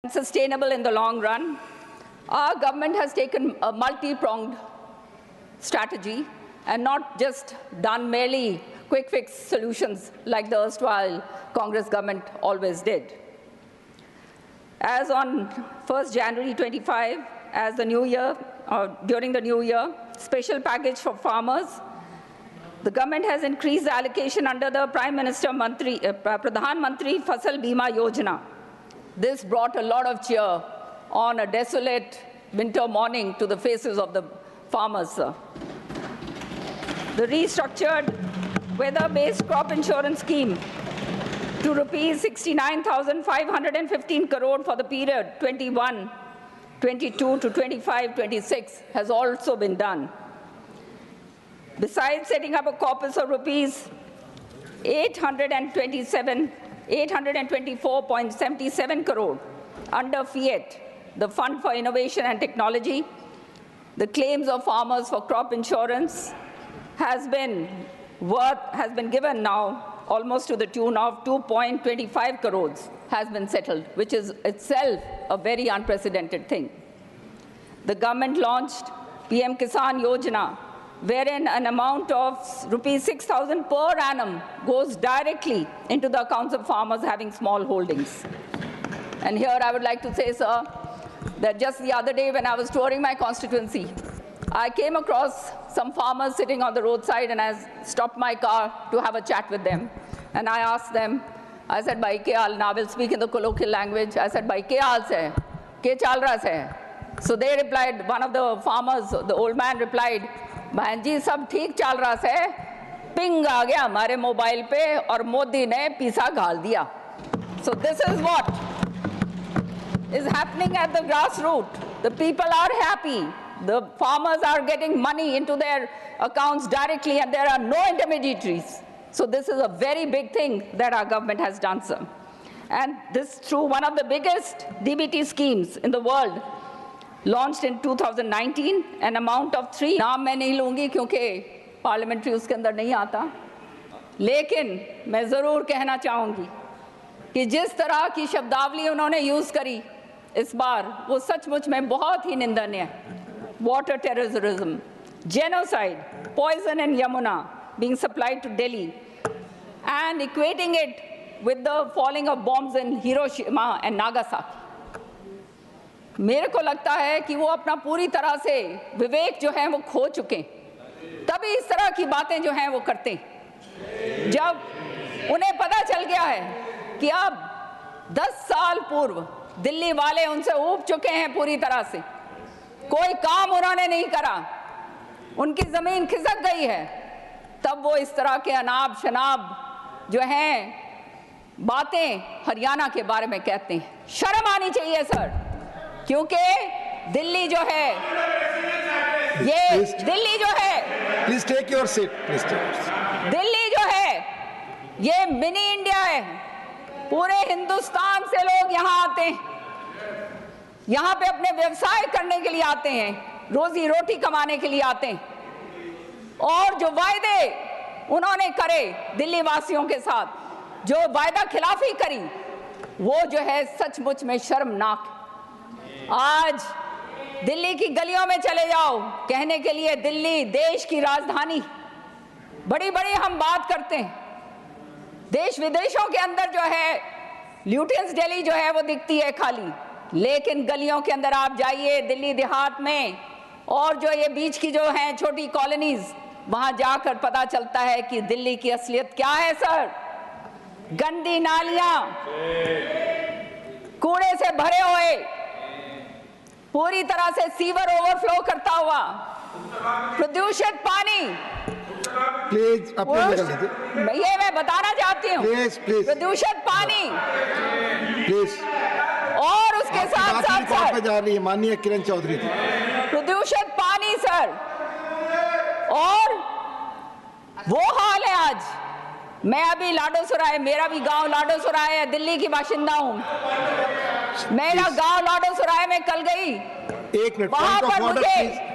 sustainable in the long run. Our government has taken a multi-pronged strategy and not just done merely quick fix solutions like the erstwhile Congress government always did. As on 1st January 25, as the new year, during the new year, special package for farmers, the government has increased the allocation under the Prime Minister Pradhan Mantri Fasal Bima Yojana. This brought a lot of cheer on a desolate winter morning to the faces of the farmers. The restructured weather-based crop insurance scheme to rupees 69,515 crore for the period 21-22 to 25-26 has also been done. Besides setting up a corpus of rupees 824.77 crore under FIAT, the Fund for Innovation and Technology, the claims of farmers for crop insurance has been given now almost to the tune of 2.25 crores has been settled, which is itself a very unprecedented thing. The government launched PM Kisan Yojana, wherein an amount of rupees 6,000 per annum goes directly into the accounts of farmers having small holdings. And here I would like to say, sir, that just the other day when I was touring my constituency, I came across some farmers sitting on the roadside, and I stopped my car to have a chat with them. And I asked them, I said, "Bhai ke haal?" Now I will speak in the colloquial language. I said, "Bhai ke haal se? Ke chal raha se?" So they replied, one of the farmers, the old man replied, "Bhai ji, sab theek chal raha se. Ping aa gaya hamare mobile pe aur Modi ne pisa ghal diya." So this is what is happening at the grassroots. The people are happy. The farmers are getting money into their accounts directly, and there are no intermediaries. So this is a very big thing that our government has done, sir. And this through one of the biggest DBT schemes in the world, launched in 2019, an amount of 3 नाम मैं नहीं लूँगी क्योंकि parliamentary उसके अंदर नहीं आता, लेकिन मैं ज़रूर कहना चाहूँगी कि जिस तरह की शब्दावली उन्होंने यूज़ करी इस बार, वो सचमुच में बहुत ही निंदनीय है. Water terrorism, genocide, poison in Yamuna being supplied to Delhi, and equating it with the falling of bombs in Hiroshima and Nagasaki. मेरे को लगता है कि वो अपना पूरी तरह से विवेक जो है वो खो चुके हैं, तभी इस तरह की बातें जो हैं वो करते हैं. जब उन्हें पता चल गया है कि अब 10 साल पूर्व दिल्ली वाले उनसे ऊब चुके हैं पूरी तरह से, कोई काम उन्होंने नहीं करा, उनकी जमीन खिसक गई है, तब वो इस तरह के अनाब शनाब जो हैं बातें हरियाणा के बारे में कहते हैं. शर्म आनी चाहिए सर, क्योंकि दिल्ली जो है, ये दिल्ली जो है, please take your seat, Delhi जो है ये मिनी इंडिया है. पूरे हिंदुस्तान से लोग यहाँ आते हैं, यहाँ पे अपने व्यवसाय करने के लिए आते हैं, रोजी रोटी कमाने के लिए आते हैं. और जो वायदे उन्होंने करे दिल्ली वासियों के साथ, जो वायदा खिलाफी करी, वो जो है सचमुच में शर्मनाक. आज दिल्ली की गलियों में चले जाओ, कहने के लिए दिल्ली देश की राजधानी, बड़ी बड़ी हम बात करते हैं. देश विदेशों के अंदर जो है ल्यूटियंस दिल्ली जो है वो दिखती है खाली, लेकिन गलियों के अंदर आप जाइए दिल्ली देहात में, और जो ये बीच की जो हैं छोटी कॉलोनीज, वहां जाकर पता चलता है कि दिल्ली की असलियत क्या है सर. गंदी नालियां, कूड़े से भरे हुए, पूरी तरह से सीवर ओवरफ्लो करता हुआ, प्रदूषित पानी. प्लीज ये मैं बताना चाहती हूँ, प्रदूषित पानी, प्लीज. और उसके साथ साथ सर जा रही है माननीय किरण चौधरी जी, प्रदूषित पानी सर, और वो हाल है आज. मैं अभी लाडोसराय, मेरा भी गांव लाडोसराय है, दिल्ली की बाशिंदा हूँ. मेरा गांव लाडोसराय में कल गई, वहां पर मुझे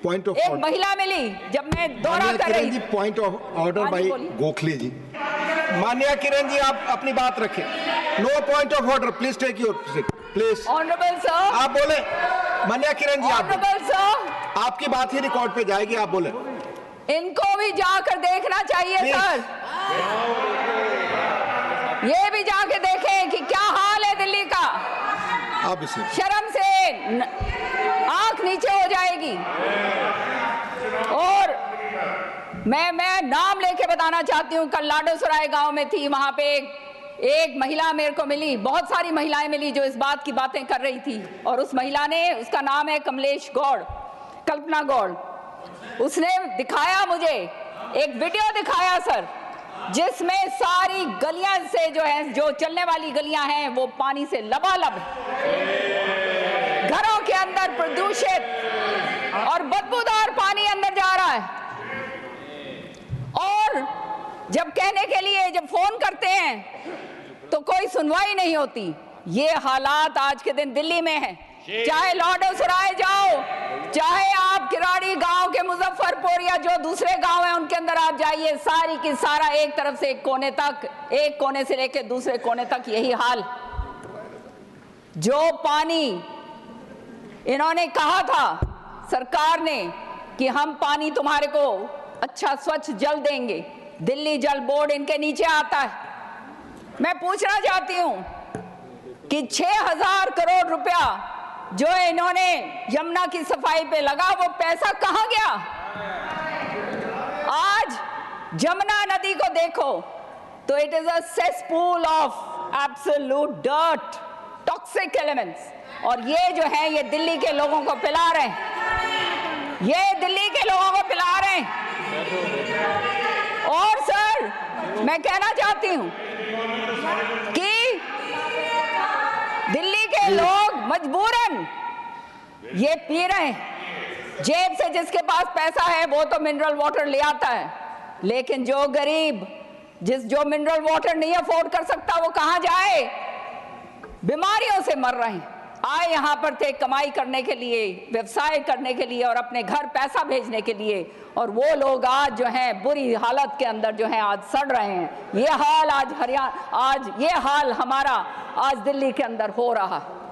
एक महिला मिली जब मैं दौरा कर रही थी. पॉइंट ऑफ ऑर्डर भाई गोखले जी. माननीय किरण जी, आप अपनी बात रखें. No point of order, please take your seat, please. Honourable sir, आप बोले। मान्या किरण जी, आप ऑनरेबल सर, आपकी बात ही रिकॉर्ड पे जाएगी, आप बोले। इनको भी जाकर देखना चाहिए Please. सर, ये भी जाके देखें कि क्या हाल है दिल्ली का। आप इसे शर्म से आंख नीचे हो जाएगी। और मैं नाम लेके बताना चाहती हूँ, कल लाडोसराय गांव में थी, वहां पे एक महिला मेरे को मिली, बहुत सारी महिलाएं मिली जो इस बात की बातें कर रही थी। और उस महिला ने, उसका नाम है कमलेश गौड़, कल्पना गौड़, उसने दिखाया मुझे एक वीडियो दिखाया सर, जिसमें सारी गलियां से जो है, जो चलने वाली गलियां हैं, वो पानी से लबालब, घरों के अंदर प्रदूषित और बदबूदार पानी अंदर जा रहा है। और जब कहने के लिए जब फोन करते हैं तो कोई सुनवाई नहीं होती। ये हालात आज के दिन दिल्ली में है। चाहे लाडोसराय जाओ, चाहे आप किराड़ी गांव के मुजफ्फरपुर या जो दूसरे गांव हैं उनके अंदर आप जाइए, सारी की सारा एक तरफ से एक कोने तक, एक कोने से लेकर दूसरे कोने तक यही हाल। जो पानी इन्होंने कहा था सरकार ने कि हम पानी तुम्हारे को अच्छा स्वच्छ जल देंगे, दिल्ली जल बोर्ड इनके नीचे आता है। मैं पूछना चाहती हूं कि 6000 करोड़ रुपया जो इन्होंने यमुना की सफाई पे लगा, वो पैसा कहां गया? आज जमुना नदी को देखो तो it is a cesspool of absolute dirt, toxic elements. और ये जो है, ये दिल्ली के लोगों को पिला रहे हैं, ये दिल्ली के लोगों को पिला रहे हैं। और सर, मैं कहना चाहती हूं कि दिल्ली के लोग मजबूरन ये पी रहे हैं। जेब से जिसके पास पैसा है वो तो मिनरल वाटर ले आता है, लेकिन जो गरीब, जो मिनरल वाटर नहीं अफोर्ड कर सकता, वो कहां जाए? बीमारियों से मर रहे हैं। आए यहाँ पर थे कमाई करने के लिए, व्यवसाय करने के लिए और अपने घर पैसा भेजने के लिए, और वो लोग आज जो हैं बुरी हालत के अंदर जो हैं आज सड़ रहे हैं। ये हाल आज हरियाणा, आज ये हाल हमारा आज दिल्ली के अंदर हो रहा है।